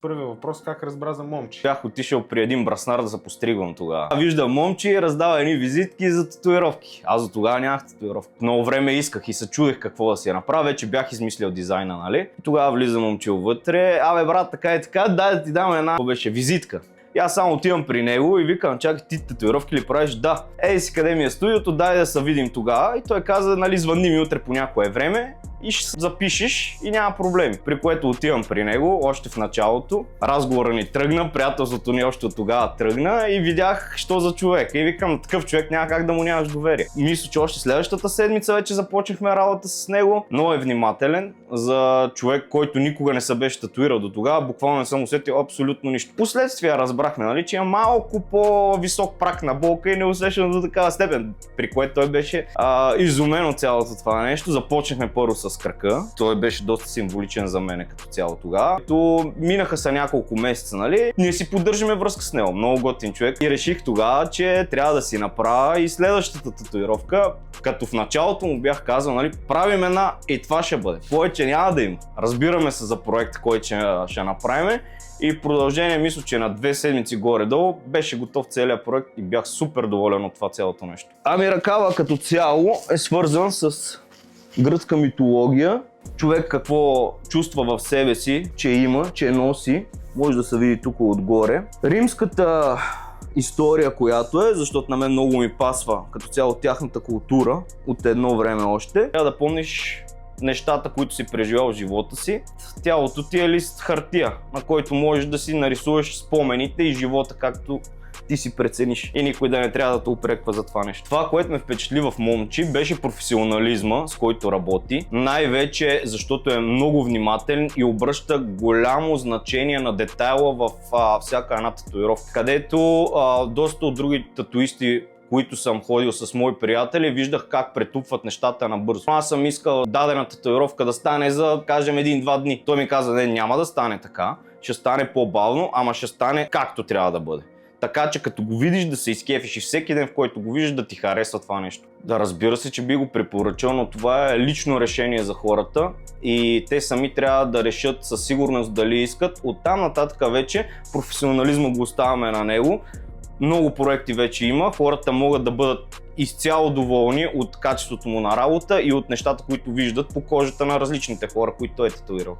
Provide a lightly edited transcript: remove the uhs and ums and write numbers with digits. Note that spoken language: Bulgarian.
Първият въпрос, как разбра за момче? Бях отишъл при един браснар да се постригвам тогава. Виждам момче и раздава едни визитки за татуировки. Аз за тогава нямах татуировки. Много време исках и се чудех какво да си я направя. Вече бях измислил дизайна, нали? И тогава влиза момче вътре. Абе брат, така и така, дай да ти дам една визитка. И аз само отивам при него и викам, чакай, ти татуировки ли правиш? Да. Ей си къде ми е студиото, дай да се видим тогава. И той каза, нали, звънни ми утре по някое време и ще се запишеш и няма проблеми. При което отивам при него, още в началото. Разговора ни тръгна, приятелството ни още от тогава тръгна и видях, що за човек. И викам, такъв човек няма как да му нямаш доверие. Мисля, че още следващата седмица вече започнахме работа с него. Много е внимателен за човек, който никога не се беше татуирал до тогава. Буквално не съм усетил абсолютно нищо. Последствия разбрахме, нали, че е малко по-висок прак на болка и не усещам до такава степен. При което той беше изумен от цялото това нещо. Започнахме първо с крака. Той беше доста символичен за мен като цяло тогава. Минаха са няколко месеца, нали? Ние си поддържаме връзка с него. Много готин човек. И реших тогава, че трябва да си направя и следващата татуировка. Като в началото му бях казал, нали, правим една и това ще бъде. Повече няма да има. Разбираме се за проект, който ще направим. И в продължение, мисля, че на 2 седмици горе-долу беше готов целият проект и бях супер доволен от това цялото нещо. Ами ръкава като цяло е свързан с гръцка митология. Човек какво чувства в себе си, че има, че носи, може да се види тук отгоре. Римската история, която е, защото на мен много ми пасва като цяло тяхната култура от едно време още. Трябва да помниш нещата, които си преживял в живота си. Тялото ти е лист хартия, на който можеш да си нарисуваш спомените и живота, както ти си прецениш. И никой да не трябва да те упреква за това нещо. Това, което ме впечатли в момче, беше професионализма, с който работи. Най-вече защото е много внимателен и обръща голямо значение на детайла в всяка една татуировка. Където доста от други татуисти, които съм ходил с мои приятели, виждах как претупват нещата набързо. Аз съм искал дадена татуировка да стане за, кажем, 1-2 дни. Той ми каза, не, няма да стане така, ще стане по-бавно, ама ще стане както трябва да бъде. Така че като го видиш да се изкефиш и всеки ден, в който го видиш, да ти харесва това нещо. Да, разбира се, че би го препоръчал, но това е лично решение за хората и те сами трябва да решат със сигурност дали искат. Оттам нататък вече професионализма го оставяме на него. Много проекти вече има, хората могат да бъдат изцяло доволни от качеството му на работа и от нещата, които виждат по кожата на различните хора, които той е татуирал.